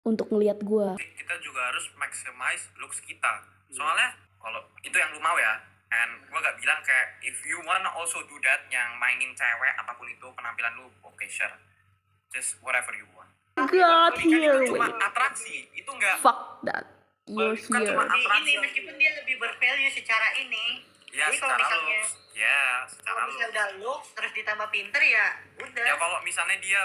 untuk ngelihat gue. Kita juga harus maximize looks kita. Soalnya kalau itu yang lu mau ya, and gue gak bilang kayak if you wanna also do that, yang mainin cewek apapun itu penampilan lu, okay sure, just whatever you want. God, here Itu cuma we atraksi, itu enggak. fuck that. You're Bukan cuma here. atraksi. Ini meskipun dia lebih bervalue secara ini. Ya, Jadi kalau secara misalnya looks. Ya, secara kalau misalnya looks. udah looks terus ditambah pinter ya udah. Ya kalau misalnya dia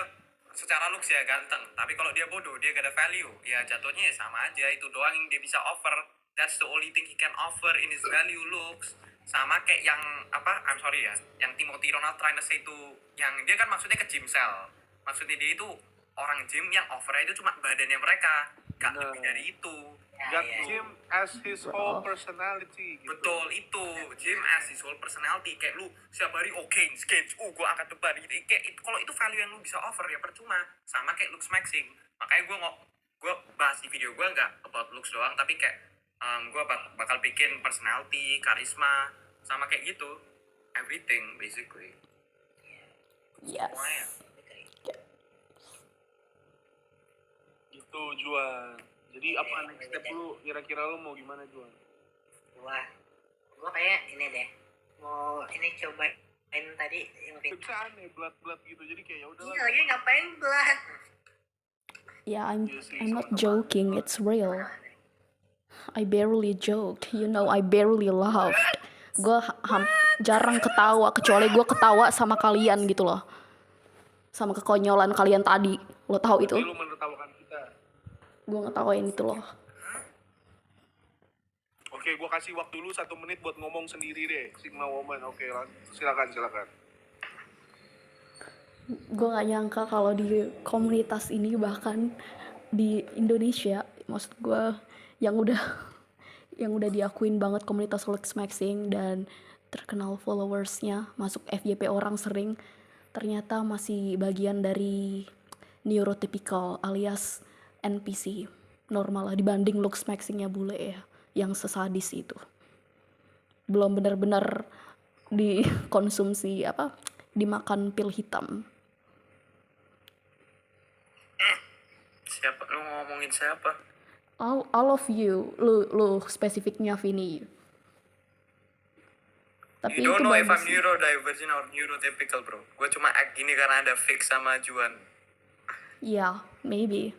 secara looks ya ganteng, tapi kalau dia bodoh, dia gak ada value, ya jatuhnya ya sama aja, itu doang yang dia bisa offer. That's the only thing he can offer in his value looks. Sama kayak yang apa, I'm sorry ya, yang Timothy Ronald trying to say itu, yang dia kan maksudnya ke gym cell, maksudnya dia itu orang gym yang offernya itu cuma badannya mereka, gak lebih dari itu. God Jim as his whole personality gitu. Betul, itu Jim as his whole personality. Kayak lu setiap hari gains, gue angkat beban gitu. Kayak itu, kalau itu value yang lu bisa offer ya percuma. Sama kayak looks maxing. Makanya gue bahas di video gue nggak about looks doang, tapi kayak gue bakal bikin personality, karisma, sama kayak gitu, everything basically. Yes. Semuanya. Gitu Juan. Jadi apa next step lu, kira-kira lu mau gimana Juan? Gua kayak ini deh. Mau ini cobain tadi yang Bisa aneh, blood gitu. Jadi kayak ya udahlah. Iya, lagi ngapain blood? Yeah, I'm not joking. It's real. I barely joked. You know, I barely laughed. Gue jarang ketawa, kecuali gue ketawa sama kalian gitu loh. Sama kekonyolan kalian tadi. Lo tahu itu? Jadi lu menertawakan kita. Gue ngetawain itu loh. Oke, gua kasih waktu lu 1 menit buat ngomong sendiri deh, Sigma Woman. Oke, silakan. Gue gak nyangka kalau di komunitas ini, bahkan di Indonesia, maksud gue yang udah diakuin banget komunitas looks maxing dan terkenal followersnya, masuk FYP orang sering, ternyata masih bagian dari neurotypical alias NPC normal lah, dibanding looks maxingnya bule ya, yang sesadis itu. Belum benar-benar dikonsumsi dimakan pil hitam. Siapa lu ngomongin siapa? All of you, lu spesifiknya Vini. Tapi You don't itu know if I'm bagus. neurodivergent or neurotypical, bro. Gue cuma act gini karena ada Fix sama Juan. Yeah, maybe.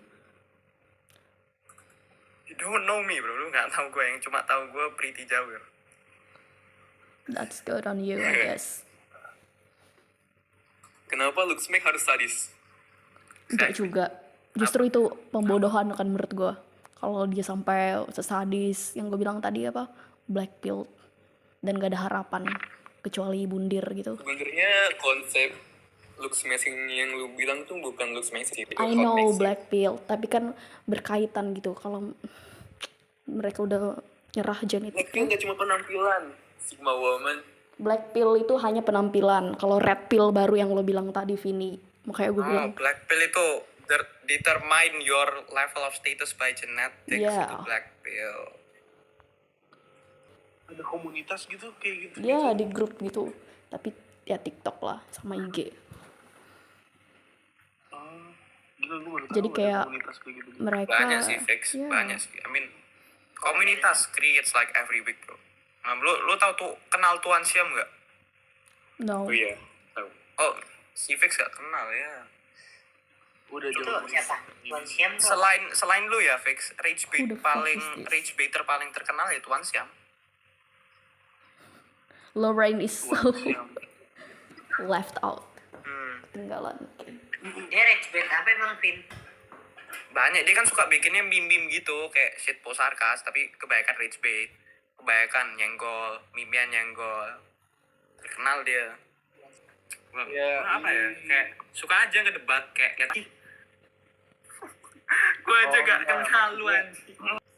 You don't know me, bro. Lu nggak tahu gue, yang cuma tahu gue Pretty Jawir. That's good on you, I guess. Kenapa looks make harus sadis? Enggak juga. Justru itu pembodohan kan menurut gue. Kalau dia sampai sesadis yang gue bilang tadi black pill dan gak ada harapan kecuali bundir gitu. Sebenarnya konsep looks maxing yang lu bilang tuh bukan looks maxing. I know black pill, tapi kan berkaitan gitu. Kalau mereka udah nyerah Black pill genetiknya. nggak cuma penampilan. Sigma Woman. Black pill itu hanya penampilan. Kalau red pill baru yang lo bilang tadi, Vini. Makanya gue bilang, Black pill itu determine your level of status by genetics. Yeah. Itu black pill. Ada komunitas gitu kayak gitu. ya di grup gitu. Tapi ya TikTok lah sama IG. Gila, lu baru Jadi tahu ada kayak komunitas kayak gitu. mereka Banyak sih Fix, ya, banyak sih. I mean, komunitas creates like every week, bro. Nah, lu tahu tuh kenal Tuan Siam nggak? no. iya, tahu. Oh, si Fix gak kenal ya. Udah Itu jauh. siapa? Tuan Siam tuh. Selain lu ya Fix, rage bait Who the fuck paling is this? rage baiter paling terkenal ya Tuan Siam. Lorraine is so left out. Ketinggalan. Dia rage bait apa emang, Vin? Banyak, dia kan suka bikinnya meme-meme gitu, kayak shitpost sarkas, tapi kebanyakan rage bait, kebanyakan nyenggol, mimian nyenggol. Terkenal dia. Apa ya? Kayak suka aja ngedebat, kayak lihat ih. Gue aja gak kenal lu anjing.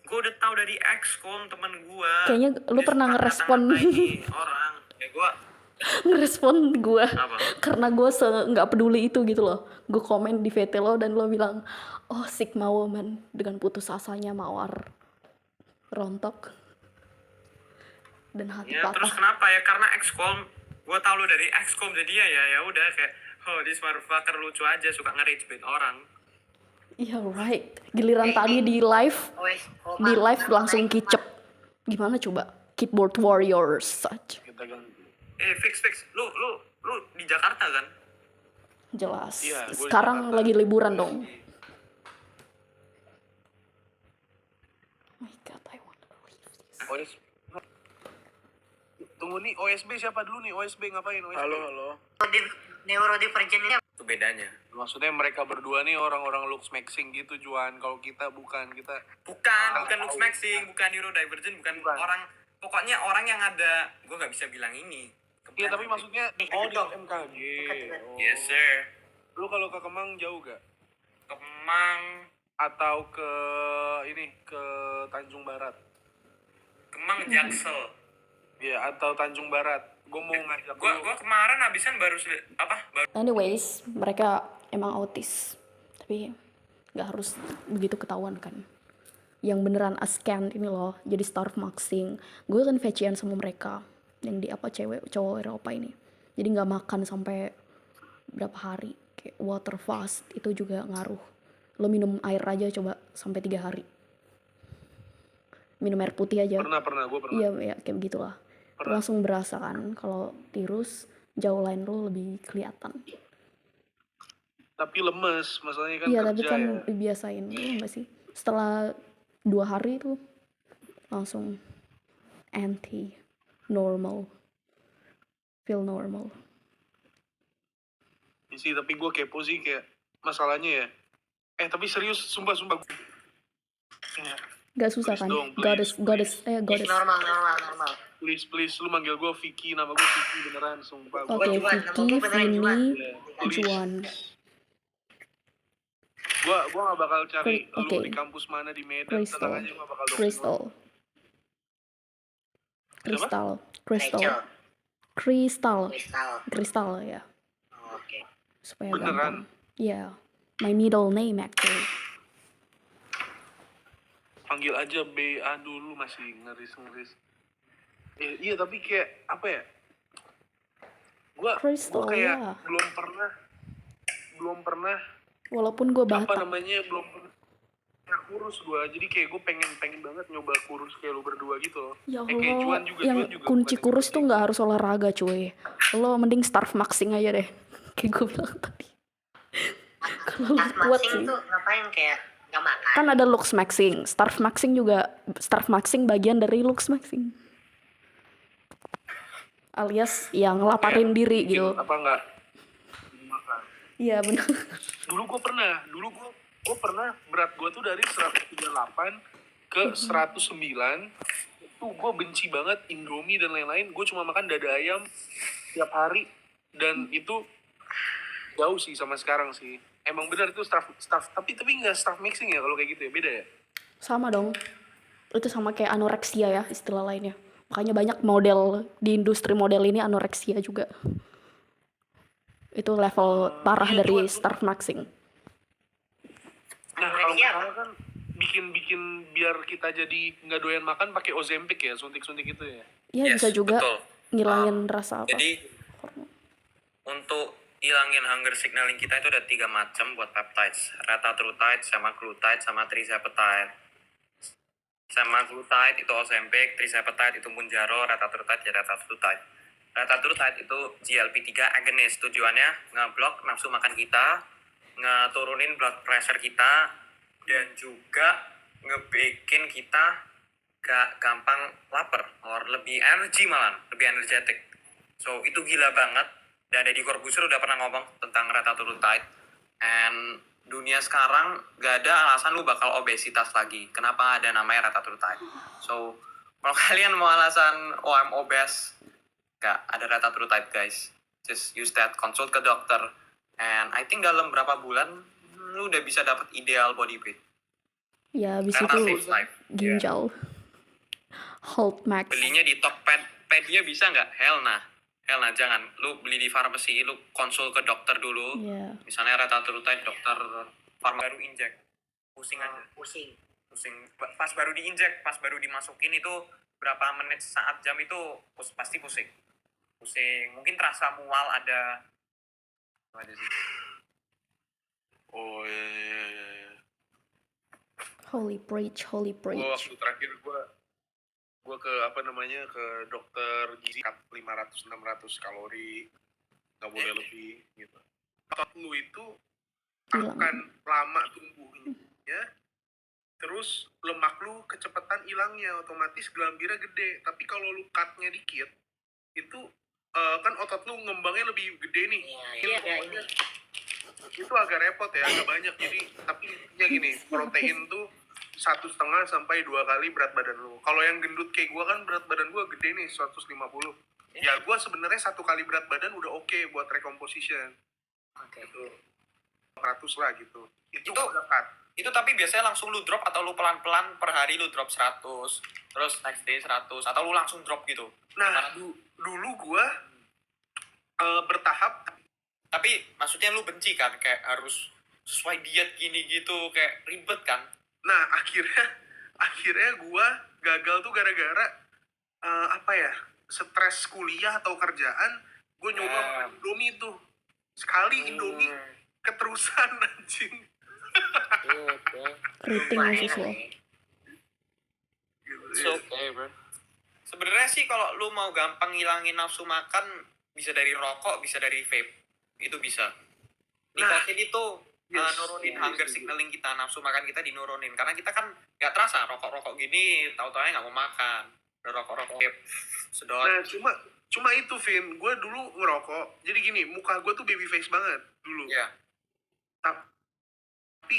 Gue udah tahu dari XCOM temen gue. Kayaknya lu pernah ngerespon orang. Kayak gue ngerespon gue apa? karena gue nggak peduli itu gitu loh. Gue komen di VT lo dan lo bilang, oh Sigma Woman, dengan putus asanya mawar rontok dan hati Ya terus patah. kenapa ya? Karena XCOM, gue tau lu dari XCOM jadi ya udah kayak, oh this motherfucker lucu aja, suka nge-rage bait orang. Iya right. Giliran tadi di live langsung kicep. Gimana coba? Keyboard warriors such. Kita ganti. Fix. Lu di Jakarta kan? Jelas. Iya, gua di Sekarang Jakarta. lagi liburan dong. Oh my god, I want to leave this. OS. Tunggu nih, OSB siapa dulu nih? OSB ngapain? OSB? Halo. Neurodivergent ini Itu bedanya. Maksudnya mereka berdua nih orang-orang looks maxing gitu, Juan. Kalau kita bukan, kita Bukan looks maxing, bukan neurodivergent, bukan Bukan. orang, pokoknya orang yang ada, gue nggak bisa bilang ini. iya, tapi maksudnya di MKG. Oh. Yes sir. Lu kalau ke Kemang jauh gak? Kemang, Atau ke ke Tanjung Barat? Kemang Jaksel. Iya, atau Tanjung Barat. Gue mau ngajak Gua kemarin habisan baru Anyways, mereka emang autis. Tapi nggak harus begitu ketahuan kan. Yang beneran askant ini loh, jadi starve maxing. Gue kan fecian sama mereka. Yang di cowok Eropa ini. Jadi nggak makan sampai berapa hari. Kayak water fast, itu juga ngaruh. Lo minum air aja coba sampai 3 hari. Minum air putih aja. Pernah, gue pernah. Iya, ya, kayak begitulah. Langsung berasa kan kalau tirus jauh lain lo lebih kelihatan. Tapi lemes, masalahnya kan Iya, kerja tapi kan ya. dibiasain, iya nggak sih? Setelah 2 hari tuh langsung normal, feel normal. Iya sih, tapi gue kepo sih kayak masalahnya ya. Tapi serius, sumpah. Gak susah Please kan? dong, please, Goddess. normal. Please, lu manggil gue Vicky, nama gue Vicky beneran, sumpah. Oke, Juan, nama Vicky, gue beneran Juan. Vini, Please. Juan. Gua gak bakal cari Oke. lu di kampus mana di Medan, tenang aja, gua bakal doxing lu. Crystal. Rachel. Crystal ya. Oh, oke. Supaya Beneran? gampang. Iya. My middle name actually. Panggil aja B, aduh lu masih ngeris. Iya, tapi kayak apa ya? Gua Crystal, kayak ya. belum pernah Walaupun gue apa Batak. namanya belum pernah kurus gua. Jadi kayak gue pengen banget nyoba kurus kayak lu berdua gitu loh. Ya Kayak Allah, Juan juga kunci bukan kurus yang tuh nggak harus olahraga cuy. Lo mending starve maxing aja deh. Kayak gue bilang tadi. Kalau lo kuat Masing sih. tuh ngapain kayak gak makan? Kan ada looks maxing. Starve maxing bagian dari looks maxing. Alias yang ngelaparin diri bikin gitu. apa enggak makan. Iya benar. Dulu gue pernah berat gue tuh dari 138 ke 109. Itu gue benci banget Indomie dan lain-lain. Gue cuma makan dada ayam tiap hari, dan itu jauh sih sama sekarang sih. Emang benar itu staff tapi nggak staff mixing ya kalau kayak gitu ya, beda ya. Sama dong. Itu sama kayak anoreksia ya istilah lainnya. Makanya banyak model di industri model ini anoreksia juga. Itu level parah iya, dari cuman- starve maxing. Nah, kalau misalnya kan bikin biar kita jadi nggak doyan makan pakai Ozempic ya, suntik-suntik itu ya. Iya Yes, bisa juga betul. ngilangin rasa apa. Jadi untuk hilangin hunger signaling kita itu ada 3 macam buat peptides: retatrutide, semaglutide, sama trizepatide. Semaglutide itu Ozempic, trizepatide itu Mounjaro, retatrutide ya retatrutide. Retatrutide itu GLP-3 agonist, tujuannya ngeblok nafsu makan kita, ngeturunin blood pressure kita, dan juga ngebikin kita gak gampang lapar or lebih energi, malah lebih energetic. So itu gila banget. Dan Deddy Corbuzier udah pernah ngomong tentang retatrutide, and dunia sekarang gak ada alasan lu bakal obesitas lagi. Kenapa ada namanya retatrutide? So kalau kalian mau alasan I'm obese, gak ada retatrutide guys. Just use that, consult ke dokter, and I think dalam berapa bulan lu udah bisa dapat ideal body weight. Ya habis Reta itu saves life. ginjal. Hold max. Belinya di Tokped, pednya bisa nggak? Hell nah, jangan. Lu beli di farmasi, lu konsul ke dokter dulu. Iya. Misalnya retatrutide, dokter farmasi baru injek, pusing aja. Pusing. Pas baru diinjek, pas baru dimasukin itu berapa menit, saat, jam itu pasti pusing. Mungkin terasa mual ada. Itu aja sih. Oh iya. Holy preach, holy Gue preach. waktu terakhir gue ke apa namanya ke dokter gizi 500-600 kalori, nggak boleh lebih gitu. Otot lu itu Hilang. akan lama tumbuhnya, terus lemak lu kecepatan hilangnya, otomatis gelambirnya gede. Tapi kalau lu cut-nya dikit, itu kan otot lu ngembangnya lebih gede nih. Iya, iya, ini. Itu agak repot ya, agak banyak. Jadi tapi intinya gini, protein tuh 1,5 sampai 2 kali berat badan lu. Kalau yang gendut kayak gua kan berat badan gua gede nih 150. Ya gua sebenarnya 1 kali berat badan udah oke buat recomposition. Oke. Itu 100 lah gitu. Itu Itu- udah cut. Itu tapi biasanya langsung lu drop atau lu pelan-pelan per hari lu drop 100, terus next day 100, atau lu langsung drop gitu? Nah, Gimana? dulu gua bertahap. Tapi maksudnya lu benci kan, kayak harus sesuai diet gini gitu, kayak ribet kan? Nah, akhirnya gua gagal tuh gara-gara apa ya? Stres kuliah atau kerjaan, gua nyoba Ya. makan Indomie tuh. Sekali Indomie keterusan anjing. Keriting Lumayan khusus lo. nih. Gitu. It's okay, bro. Sebenarnya sih kalau lu mau gampang ngilangin nafsu makan, bisa dari rokok, bisa dari vape. Itu bisa. Nikotin itu Yes. nurunin Yes, hunger yes. signaling kita, nafsu makan kita dinurunin. Karena kita kan nggak terasa rokok-rokok gini, tahu-taunya nggak mau makan. Udah rokok-rokok vape, sedot. Nah, cuma itu Vin, gue dulu ngerokok. Jadi gini, muka gue tuh baby face banget dulu. Iya. Tapi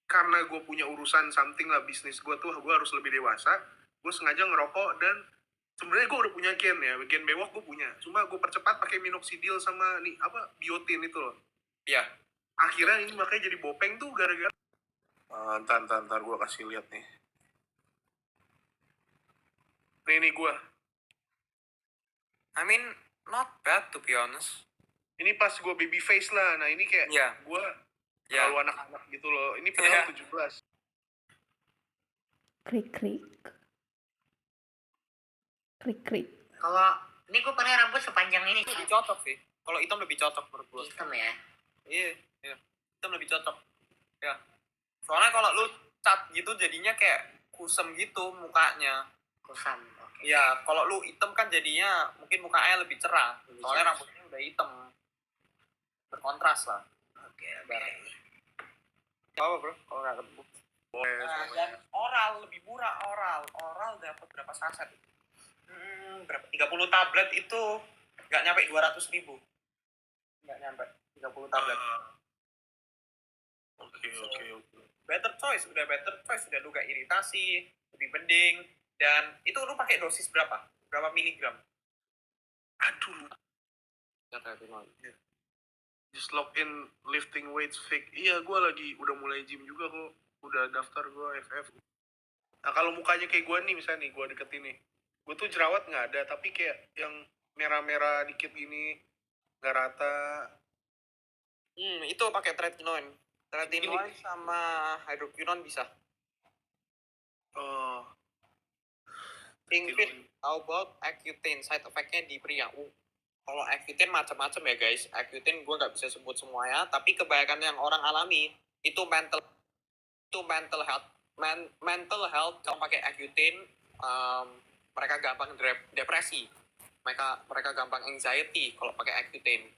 karena gue punya urusan something lah, bisnis gue tuh gue harus lebih dewasa, gue sengaja ngerokok. Dan sebenarnya gue udah punya gen bewok gue punya, cuma gue percepat pakai minoxidil sama nih apa biotin itu loh. Iya. Akhirnya ini makanya jadi bopeng tuh gara-gara ntar gue kasih lihat nih. Nih gue I mean, not bad to be honest. ini pas gue baby face lah. Nah ini kayak Iya. gue Ya. terlalu anak-anak gitu loh. Ini padahal Iya. 17. Krik krik. Krik krik. Kalau ini gue pakai rambut sepanjang ini. Lebih cocok sih. Kalau hitam lebih cocok menurut gue. Hitam ya. Iya. Hitam lebih cocok. Ya. Soalnya kalau lu cat gitu jadinya kayak kusem gitu mukanya. Kusam. Oke. Ya, kalau lu hitam kan jadinya mungkin mukanya lebih cerah. Lebih Soalnya cerah. rambutnya udah hitam. Berkontras lah. Oke. Apa bro? Kalau nggak ketemu. Nah, dan oral lebih murah oral dapat berapa saset? Berapa? 30 tablet itu nggak nyampe 200.000. Nggak nyampe 30 tablet. Oke. Better choice, udah lu gak iritasi, lebih mending. Dan itu lu pakai dosis berapa? Berapa miligram? Aduh, just lock in lifting weights fake. Iya, gue lagi udah mulai gym juga kok. Udah daftar gue FF. Nah kalau mukanya kayak gue nih, misalnya nih gue deketin nih, gue tuh jerawat nggak ada, tapi kayak yang merah-merah dikit gini, nggak rata. Itu pakai tretinoin. Tretinoin sama hydroquinone bisa. Oh, Think fit, how about Accutane? Side effect-nya di pria. Kalau Accutane macam-macam ya guys. Accutane gue nggak bisa sebut semuanya, tapi kebanyakan yang orang alami itu mental health. Mental health kalau pakai Accutane, mereka gampang depresi. Mereka gampang anxiety kalau pakai Accutane.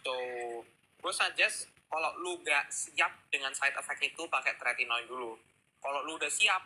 So, gue suggest kalau lu gak siap dengan side effect itu pakai tretinoin dulu. Kalau lu udah siap,